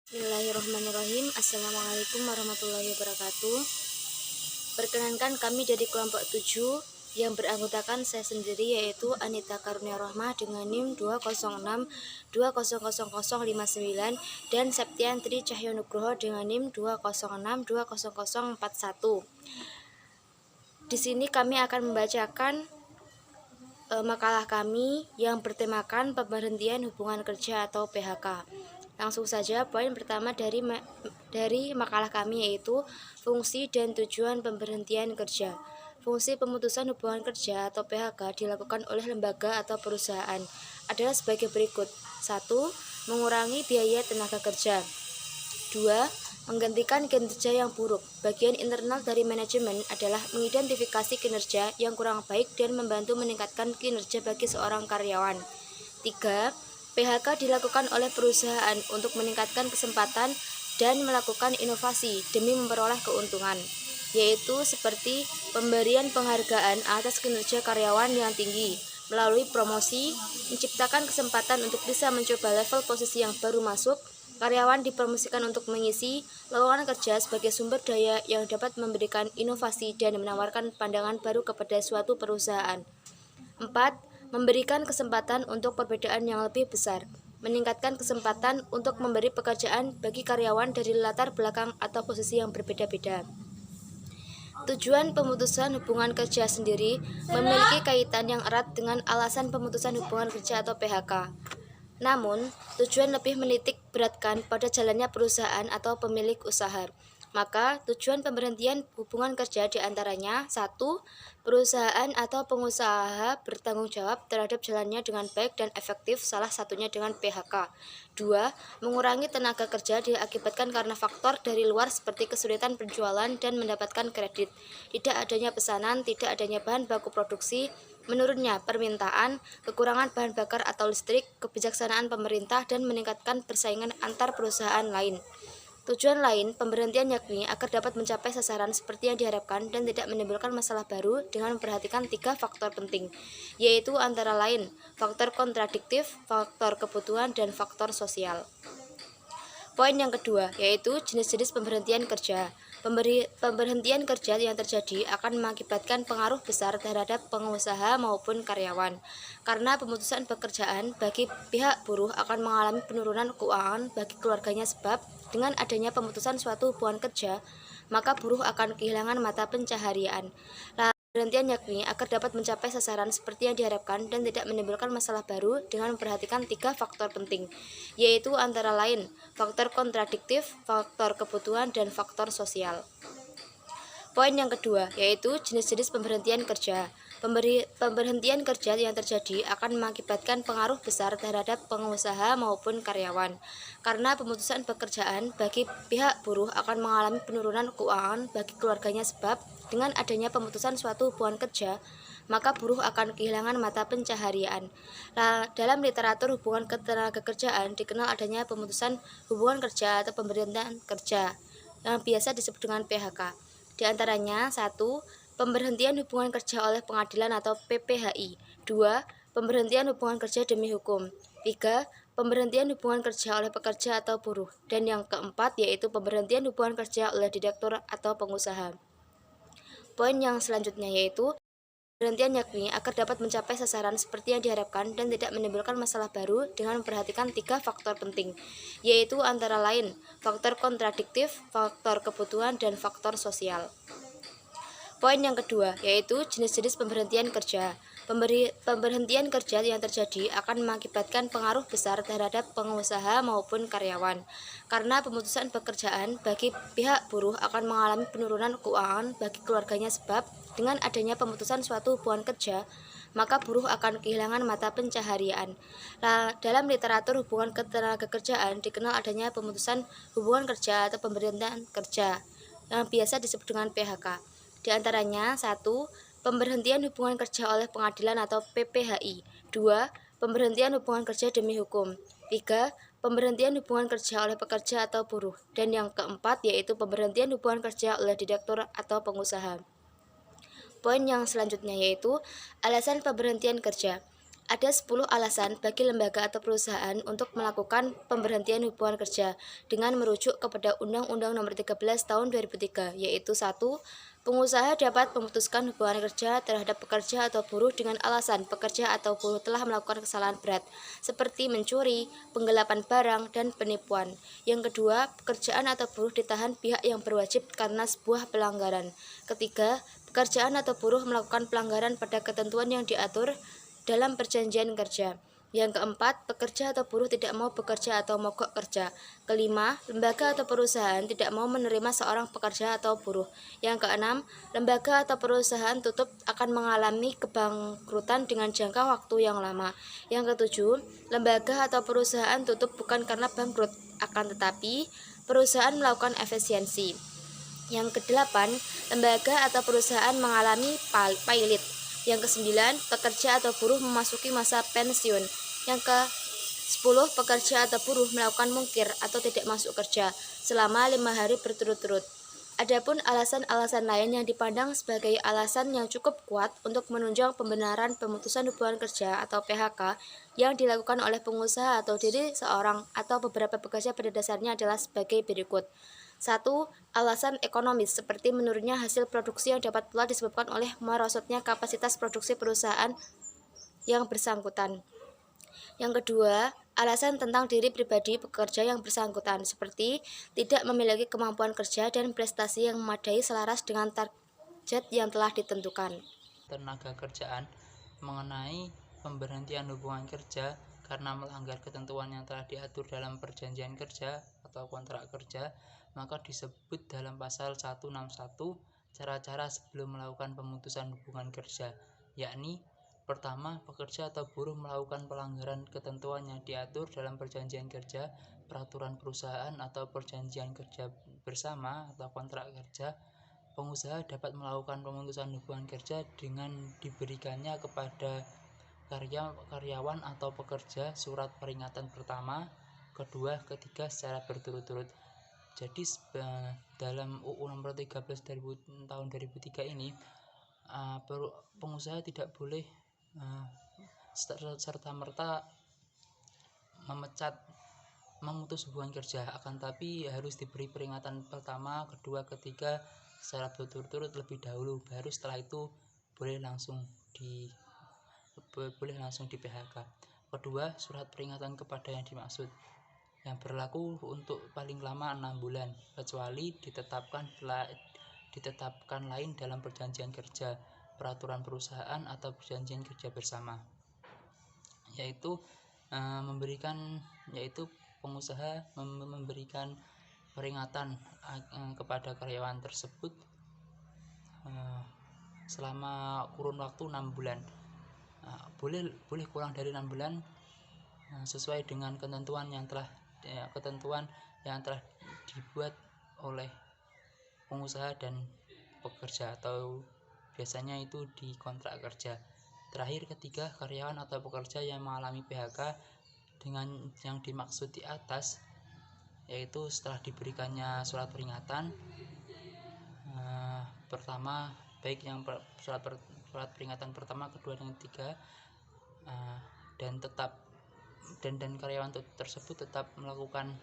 Bismillahirrahmanirrahim. Assalamualaikum warahmatullahi wabarakatuh. Perkenankan kami dari kelompok 7 yang beranggotakan saya sendiri, yaitu Anita Karunia Rohmah dengan NIM 206200059 dan Septiantri Cahyo Nugroho dengan NIM 206200041. Di sini kami akan membacakan makalah kami yang bertemakan pemberhentian hubungan kerja atau PHK. Langsung saja, poin pertama dari makalah kami yaitu fungsi dan tujuan pemberhentian kerja. Fungsi pemutusan hubungan kerja atau PHK dilakukan oleh lembaga atau perusahaan adalah sebagai berikut. 1. Mengurangi biaya tenaga kerja. 2. Menggantikan kinerja yang buruk. Bagian internal dari manajemen adalah mengidentifikasi kinerja yang kurang baik dan membantu meningkatkan kinerja bagi seorang karyawan. 3. PHK dilakukan oleh perusahaan untuk meningkatkan kesempatan dan melakukan inovasi demi memperoleh keuntungan, yaitu seperti pemberian penghargaan atas kinerja karyawan yang tinggi melalui promosi, menciptakan kesempatan untuk bisa mencoba level posisi yang baru masuk. Karyawan dipromosikan untuk mengisi lowongan kerja sebagai sumber daya yang dapat memberikan inovasi dan menawarkan pandangan baru kepada suatu perusahaan. 4. Memberikan kesempatan untuk perbedaan yang lebih besar. Meningkatkan kesempatan untuk memberi pekerjaan bagi karyawan dari latar belakang atau posisi yang berbeda-beda. Tujuan pemutusan hubungan kerja sendiri memiliki kaitan yang erat dengan alasan pemutusan hubungan kerja atau PHK. Namun, tujuan lebih menitik beratkan pada jalannya perusahaan atau pemilik usaha. Maka, tujuan pemberhentian hubungan kerja diantaranya 1. Perusahaan atau pengusaha bertanggung jawab terhadap jalannya dengan baik dan efektif, salah satunya dengan PHK. 2. Mengurangi tenaga kerja diakibatkan karena faktor dari luar seperti kesulitan penjualan dan mendapatkan kredit, tidak adanya pesanan, tidak adanya bahan baku produksi, menurunnya permintaan, kekurangan bahan bakar atau listrik, kebijaksanaan pemerintah, dan meningkatkan persaingan antar perusahaan lain. Tujuan lain pemberhentian yakni agar dapat mencapai sasaran seperti yang diharapkan dan tidak menimbulkan masalah baru dengan memperhatikan 3 faktor penting, yaitu antara lain faktor kontradiktif, faktor kebutuhan, dan faktor sosial. Poin yang kedua, yaitu jenis-jenis pemberhentian kerja. Pemberhentian kerja yang terjadi akan mengakibatkan pengaruh besar terhadap pengusaha maupun karyawan. Karena pemutusan pekerjaan bagi pihak buruh akan mengalami penurunan keuangan bagi keluarganya, sebab dengan adanya pemutusan suatu hubungan kerja, maka buruh akan kehilangan mata pencaharian. Pemberhentian yakni agar dapat mencapai sasaran seperti yang diharapkan dan tidak menimbulkan masalah baru dengan memperhatikan 3 faktor penting, yaitu antara lain faktor kontradiktif, faktor kebutuhan, dan faktor sosial. Poin yang kedua, yaitu jenis-jenis pemberhentian kerja. Pemberhentian kerja yang terjadi akan mengakibatkan pengaruh besar terhadap pengusaha maupun karyawan. Karena pemutusan pekerjaan bagi pihak buruh akan mengalami penurunan keuangan bagi keluarganya, sebab dengan adanya pemutusan suatu hubungan kerja, maka buruh akan kehilangan mata pencaharian. Dalam literatur hubungan ketenagakerjaan dikenal adanya pemutusan hubungan kerja atau pemberhentian kerja yang biasa disebut dengan PHK. Di antaranya 1. Pemberhentian hubungan kerja oleh pengadilan atau PPHI. 2. Pemberhentian hubungan kerja demi hukum. 3. Pemberhentian hubungan kerja oleh pekerja atau buruh. Dan yang keempat yaitu pemberhentian hubungan kerja oleh direktur atau pengusaha. Poin yang selanjutnya yaitu pemberhentian yakni agar dapat mencapai sasaran seperti yang diharapkan dan tidak menimbulkan masalah baru dengan memperhatikan 3 faktor penting, yaitu antara lain faktor kontradiktif, faktor kebutuhan, dan faktor sosial. Poin yang kedua, yaitu jenis-jenis pemberhentian kerja. Pemberhentian kerja yang terjadi akan mengakibatkan pengaruh besar terhadap pengusaha maupun karyawan. Karena pemutusan pekerjaan bagi pihak buruh akan mengalami penurunan keuangan bagi keluarganya, sebab dengan adanya pemutusan suatu hubungan kerja, maka buruh akan kehilangan mata pencaharian. Dalam literatur hubungan ketenagakerjaan dikenal adanya pemutusan hubungan kerja atau pemberhentian kerja yang biasa disebut dengan PHK. Di antaranya 1. Pemberhentian hubungan kerja oleh pengadilan atau PPHI. 2. Pemberhentian hubungan kerja demi hukum. 3. Pemberhentian hubungan kerja oleh pekerja atau buruh. Dan yang keempat yaitu pemberhentian hubungan kerja oleh direktur atau pengusaha. Poin yang selanjutnya yaitu alasan pemberhentian kerja. Ada 10 alasan bagi lembaga atau perusahaan untuk melakukan pemberhentian hubungan kerja dengan merujuk kepada Undang-Undang Nomor 13 Tahun 2003, yaitu 1. Pengusaha dapat memutuskan hubungan kerja terhadap pekerja atau buruh dengan alasan pekerja atau buruh telah melakukan kesalahan berat, seperti mencuri, penggelapan barang, dan penipuan. Yang kedua, pekerjaan atau buruh ditahan pihak yang berwajib karena sebuah pelanggaran. Ketiga, pekerjaan atau buruh melakukan pelanggaran pada ketentuan yang diatur dalam perjanjian kerja. Yang keempat, pekerja atau buruh tidak mau bekerja atau mogok kerja. Kelima, lembaga atau perusahaan tidak mau menerima seorang pekerja atau buruh. Yang keenam, lembaga atau perusahaan tutup akan mengalami kebangkrutan dengan jangka waktu yang lama. Yang ketujuh, lembaga atau perusahaan tutup bukan karena bangkrut, akan tetapi perusahaan melakukan efisiensi. Yang kedelapan, lembaga atau perusahaan mengalami pailit. Yang kesembilan, pekerja atau buruh memasuki masa pensiun. Yang ke-10, pekerja atau buruh melakukan mungkir atau tidak masuk kerja selama 5 hari berturut-turut. Adapun alasan-alasan lain yang dipandang sebagai alasan yang cukup kuat untuk menunjang pembenaran pemutusan hubungan kerja atau PHK yang dilakukan oleh pengusaha atau diri seorang atau beberapa pekerja pada dasarnya adalah sebagai berikut. 1. Alasan ekonomis seperti menurunnya hasil produksi yang dapat pula disebabkan oleh merosotnya kapasitas produksi perusahaan yang bersangkutan. Yang kedua, alasan tentang diri pribadi pekerja yang bersangkutan seperti tidak memiliki kemampuan kerja dan prestasi yang memadai selaras dengan target yang telah ditentukan. Tenaga kerjaan mengenai pemberhentian hubungan kerja karena melanggar ketentuan yang telah diatur dalam perjanjian kerja atau kontrak kerja, maka disebut dalam pasal 161 cara-cara sebelum melakukan pemutusan hubungan kerja, yakni pertama, pekerja atau buruh melakukan pelanggaran ketentuan yang diatur dalam perjanjian kerja, peraturan perusahaan atau perjanjian kerja bersama atau kontrak kerja. Pengusaha dapat melakukan pemutusan hubungan kerja dengan diberikannya kepada karyawan atau pekerja surat peringatan pertama, kedua, ketiga secara berturut-turut. Jadi dalam UU nomor 13 tahun 2003 ini, pengusaha tidak boleh serta-merta memutus hubungan kerja, akan tapi harus diberi peringatan pertama, kedua, ketiga secara berturut-turut lebih dahulu, baru setelah itu boleh langsung di PHK. Kedua, surat peringatan kepada yang dimaksud yang berlaku untuk paling lama 6 bulan kecuali ditetapkan lain dalam perjanjian kerja, peraturan perusahaan atau perjanjian kerja bersama, yaitu pengusaha memberikan peringatan kepada karyawan tersebut selama kurun waktu 6 bulan. Boleh kurang dari 6 bulan sesuai dengan ketentuan yang telah dibuat oleh pengusaha dan pekerja, atau biasanya itu di kontrak kerja. Terakhir, ketiga, karyawan atau pekerja yang mengalami PHK dengan yang dimaksud di atas, yaitu setelah diberikannya surat peringatan pertama, baik yang surat peringatan pertama, kedua, dan ketiga, dan karyawan tersebut tetap melakukan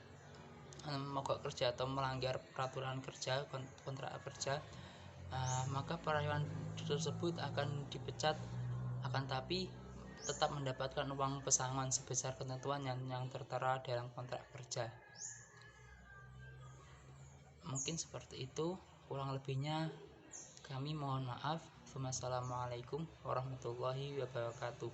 mogok kerja atau melanggar peraturan kerja, kontrak kerja, maka karyawan tersebut akan dipecat, akan tapi tetap mendapatkan uang pesangon sebesar ketentuan yang tertera dalam kontrak kerja. Mungkin seperti itu, kurang lebihnya kami mohon maaf. Wassalamualaikum warahmatullahi wabarakatuh.